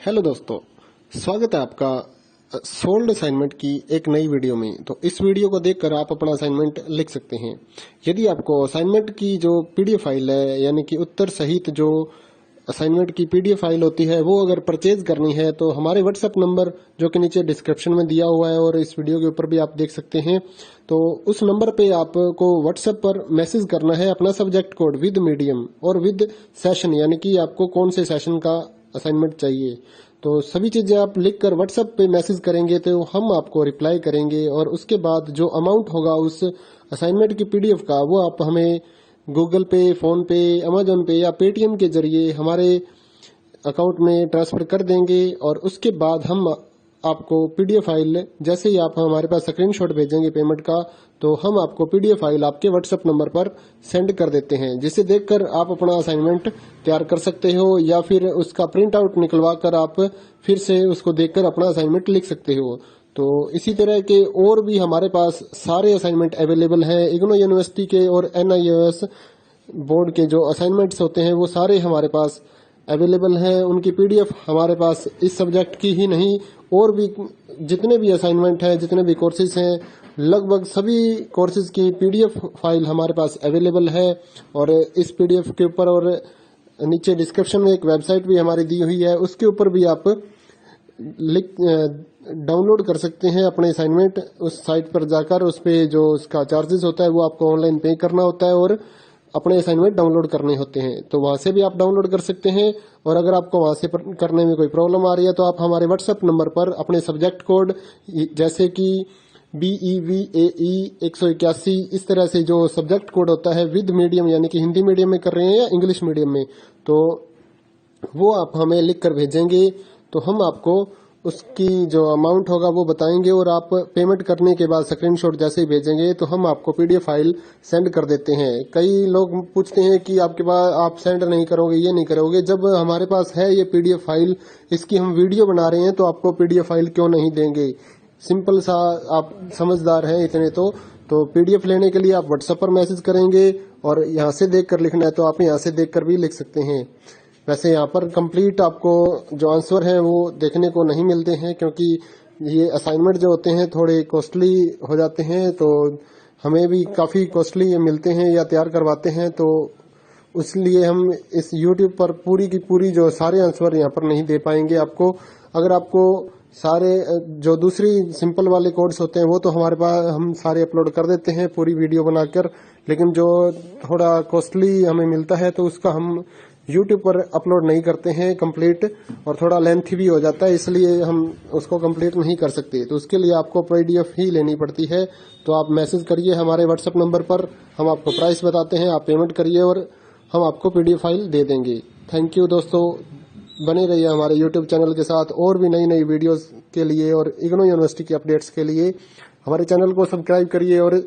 Hello दोस्तों, स्वागत है आपका सोल्ड असाइनमेंट की एक नई वीडियो में। तो इस वीडियो को देखकर आप अपना असाइनमेंट लिख सकते हैं। यदि आपको असाइनमेंट की जो पीडीएफ फाइल है, यानी कि उत्तर सहित जो असाइनमेंट की पीडीएफ फाइल होती है, वो अगर परचेज करनी है तो हमारे व्हाट्सएप नंबर जो कि नीचे डिस्क्रिप्शन में दिया हुआ है और इस वीडियो के ऊपर भी आप देख सकते हैं, तो उस नंबर पे आपको व्हाट्सएप पर मैसेज करना है अपना सब्जेक्ट कोड विद मीडियम और विद सेशन, यानी कि आपको कौन से सेशन का असाइनमेंट चाहिए। तो सभी चीजें आप लिखकर व्हाट्सएप पे मैसेज करेंगे तो हम आपको रिप्लाई करेंगे और उसके बाद जो अमाउंट होगा उस असाइनमेंट की पीडीएफ का, वो आप हमें गूगल पे, फोन पे, अमेजोन पे या पेटीएम के जरिए हमारे अकाउंट में ट्रांसफर कर देंगे। और उसके बाद हम आपको पीडीएफ फाइल, जैसे ही आप हमारे पास स्क्रीनशॉट भेजेंगे पेमेंट का, तो हम आपको पीडीएफ फाइल आपके व्हाट्सएप नंबर पर सेंड कर देते हैं, जिसे देखकर आप अपना असाइनमेंट तैयार कर सकते हो या फिर उसका प्रिंट आउट निकलवा कर आप फिर से उसको देखकर अपना असाइनमेंट लिख सकते हो। तो इसी तरह के और भी हमारे पास सारे असाइनमेंट अवेलेबल हैं। इग्नो यूनिवर्सिटी के और NIOS बोर्ड के जो असाइनमेंट्स होते हैं वो सारे हमारे पास अवेलेबल हैं। उनकी पीडीएफ हमारे पास इस सब्जेक्ट की ही नहीं, और भी जितने भी असाइनमेंट हैं, जितने भी कोर्सेज हैं, लगभग सभी कोर्सेज की पीडीएफ फाइल हमारे पास अवेलेबल है। और इस पीडीएफ के ऊपर और नीचे डिस्क्रिप्शन में एक वेबसाइट भी हमारी दी हुई है, उसके ऊपर भी आप डाउनलोड कर सकते हैं अपने असाइनमेंट। उस साइट पर जाकर उस पे जो उसका चार्जेस होता है वो आपको ऑनलाइन पे करना होता है और अपने असाइनमेंट डाउनलोड करने होते हैं, तो वहां से भी आप डाउनलोड कर सकते हैं। और अगर आपको वहां से करने में कोई प्रॉब्लम आ रही है तो आप हमारे व्हाट्सएप नंबर पर अपने सब्जेक्ट कोड, जैसे कि BEVAE 181, इस तरह से जो सब्जेक्ट कोड होता है विद मीडियम, यानी कि हिंदी मीडियम में कर रहे हैं या इंग्लिश मीडियम में, तो वो आप हमें लिख कर भेजेंगे तो हम आपको उसकी जो अमाउंट होगा वो बताएंगे। और आप पेमेंट करने के बाद स्क्रीनशॉट जैसे ही भेजेंगे तो हम आपको पीडीएफ फाइल सेंड कर देते हैं। कई लोग पूछते हैं कि आपके पास आप सेंड नहीं करोगे, ये नहीं करोगे। जब हमारे पास है ये पीडीएफ फाइल, इसकी हम वीडियो बना रहे हैं, तो आपको पीडीएफ फाइल क्यों नहीं देंगे। सिंपल सा, आप समझदार हैं इतने तो पीडीएफ लेने के लिए आप व्हाट्सएप पर मैसेज करेंगे और यहाँ से देख कर लिखना है तो आप यहाँ से देख कर भी लिख सकते हैं। वैसे यहाँ पर कंप्लीट आपको जो आंसर है वो देखने को नहीं मिलते हैं, क्योंकि ये असाइनमेंट जो होते हैं थोड़े कॉस्टली हो जाते हैं, तो हमें भी काफ़ी कॉस्टली मिलते हैं या तैयार करवाते हैं, तो इसलिए हम इस YouTube पर पूरी की पूरी जो सारे आंसर यहाँ पर नहीं दे पाएंगे आपको। अगर आपको सारे जो दूसरी सिंपल वाले कोड्स होते हैं वो तो हमारे पास हम सारे अपलोड कर देते हैं पूरी वीडियो बनाकर, लेकिन जो थोड़ा कॉस्टली हमें मिलता है तो उसका हम YouTube पर अपलोड नहीं करते हैं कंप्लीट, और थोड़ा लेंथी भी हो जाता है, इसलिए हम उसको कंप्लीट नहीं कर सकते। तो उसके लिए आपको पीडीएफ ही लेनी पड़ती है। तो आप मैसेज करिए हमारे व्हाट्सएप नंबर पर, हम आपको प्राइस बताते हैं, आप पेमेंट करिए और हम आपको पीडीएफ फाइल दे देंगे। थैंक यू दोस्तों, बने रहिए हमारे YouTube चैनल के साथ और भी नई नई वीडियोस के लिए और इग्नो यूनिवर्सिटी की अपडेट्स के लिए हमारे चैनल को सब्सक्राइब करिए और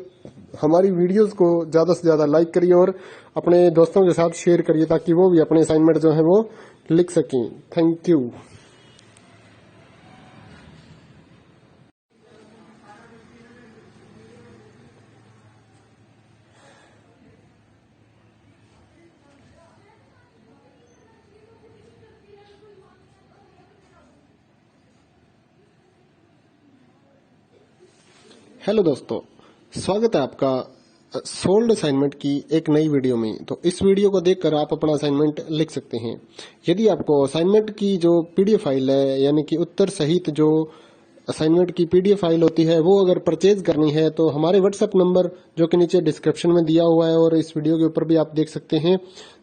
हमारी वीडियोस को ज़्यादा से ज़्यादा लाइक करिए और अपने दोस्तों के साथ शेयर करिए, ताकि वो भी अपने असाइनमेंट जो है वो लिख सकें। Thank you. हेलो दोस्तों, स्वागत है आपका सोल्ड असाइनमेंट की एक नई वीडियो में। तो इस वीडियो को देखकर आप अपना असाइनमेंट लिख सकते हैं। यदि आपको असाइनमेंट की जो पीडीएफ फाइल है, यानी कि उत्तर सहित जो असाइनमेंट की पीडीएफ फाइल होती है, वो अगर परचेज करनी है तो हमारे व्हाट्सएप नंबर जो कि नीचे डिस्क्रिप्शन में दिया हुआ है और इस वीडियो के ऊपर भी आप देख सकते हैं,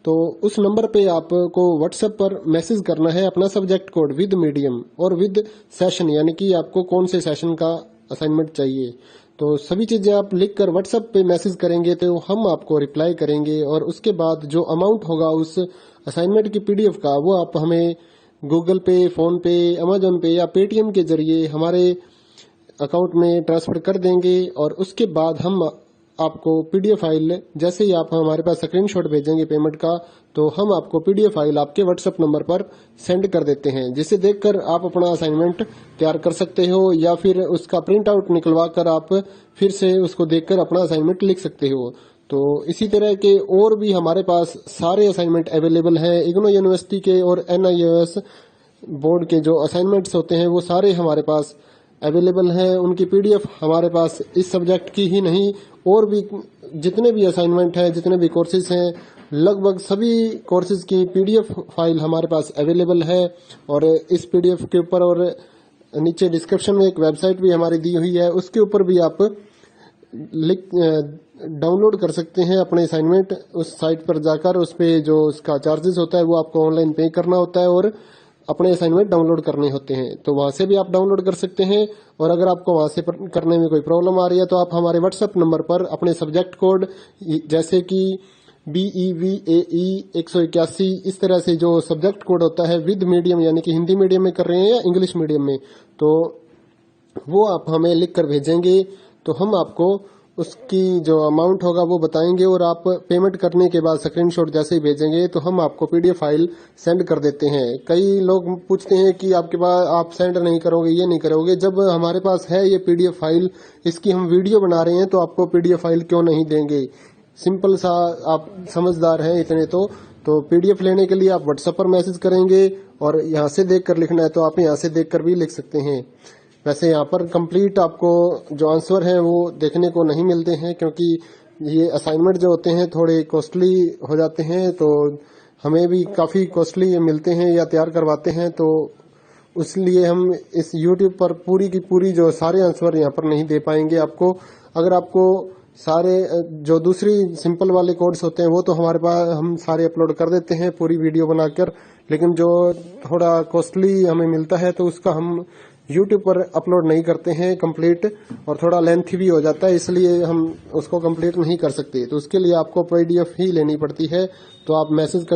तो उस नंबर पे आपको व्हाट्सएप पर मैसेज करना है अपना सब्जेक्ट कोड विद मीडियम और विद सेशन, यानी कि आपको कौन से सेशन का असाइनमेंट चाहिए। तो सभी चीजें आप लिखकर व्हाट्सएप पे मैसेज करेंगे तो हम आपको रिप्लाई करेंगे और उसके बाद जो अमाउंट होगा उस असाइनमेंट की पीडीएफ का, वो आप हमें गूगल पे, फोन पे, अमेजोन पे या पेटीएम के जरिए हमारे अकाउंट में ट्रांसफर कर देंगे। और उसके बाद हम आपको पीडीएफ फाइल, जैसे ही आप हमारे पास स्क्रीनशॉट भेजेंगे पेमेंट का, तो हम आपको पीडीएफ फाइल आपके व्हाट्सएप नंबर पर सेंड कर देते हैं, जिसे देखकर आप अपना असाइनमेंट तैयार कर सकते हो या फिर उसका प्रिंट आउट निकलवा कर आप फिर से उसको देखकर अपना असाइनमेंट लिख सकते हो। तो इसी तरह के और भी हमारे पास सारे असाइनमेंट अवेलेबल हैं। इग्नो यूनिवर्सिटी के और NIOS बोर्ड के जो असाइनमेंट्स होते हैं वो सारे हमारे पास अवेलेबल हैं। उनकी पीडीएफ हमारे पास इस सब्जेक्ट की ही नहीं और भी जितने भी असाइनमेंट हैं, जितने भी कोर्सेज हैं, लगभग सभी कोर्सेज की पीडीएफ फाइल हमारे पास अवेलेबल है। और इस पीडीएफ के ऊपर और नीचे डिस्क्रिप्शन में एक वेबसाइट भी हमारी दी हुई है, उसके ऊपर भी आप डाउनलोड कर सकते हैं अपने असाइनमेंट। उस साइट पर जाकर उस पे जो उसका चार्जेस होता है वो आपको ऑनलाइन पे करना होता है और अपने असाइनमेंट डाउनलोड करने होते हैं। तो वहां से भी आप डाउनलोड कर सकते हैं। और अगर आपको वहां से करने में कोई प्रॉब्लम आ रही है तो आप हमारे व्हाट्सएप नंबर पर अपने सब्जेक्ट कोड जैसे कि BEVAE 181 इस तरह से जो सब्जेक्ट कोड होता है विद मीडियम यानी कि हिंदी मीडियम में कर रहे हैं या इंग्लिश मीडियम में, तो वो आप हमें लिख कर भेजेंगे तो हम आपको उसकी जो अमाउंट होगा वो बताएंगे और आप पेमेंट करने के बाद स्क्रीनशॉट जैसे ही भेजेंगे तो हम आपको पीडीएफ फाइल सेंड कर देते हैं। कई लोग पूछते हैं कि आपके पास आप सेंड नहीं करोगे, ये नहीं करोगे। जब हमारे पास है ये पीडीएफ फाइल, इसकी हम वीडियो बना रहे हैं तो आपको पीडीएफ फाइल क्यों नहीं देंगे। सिंपल सा, आप समझदार हैं इतने तो पीडीएफ लेने के लिए आप व्हाट्सएप पर मैसेज करेंगे और यहाँ से देख कर लिखना है तो आप यहाँ से देख कर भी लिख सकते हैं। वैसे यहाँ पर कंप्लीट आपको जो आंसर है वो देखने को नहीं मिलते हैं क्योंकि ये असाइनमेंट जो होते हैं थोड़े कॉस्टली हो जाते हैं, तो हमें भी काफ़ी कॉस्टली मिलते हैं या तैयार करवाते हैं, तो इसलिए हम इस यूट्यूब पर पूरी की पूरी जो सारे आंसर यहाँ पर नहीं दे पाएंगे आपको। अगर आपको सारे जो दूसरी सिंपल वाले कोड्स होते हैं वो तो हमारे पास हम सारे अपलोड कर देते हैं पूरी वीडियो बनाकर, लेकिन जो थोड़ा कॉस्टली हमें मिलता है तो उसका हम यूट्यूब पर अपलोड नहीं करते हैं कंप्लीट, और थोड़ा लेंथी भी हो जाता है इसलिए हम उसको कंप्लीट नहीं कर सकते। तो उसके लिए आपको पीडीएफ ही लेनी पड़ती है। तो आप मैसेज कर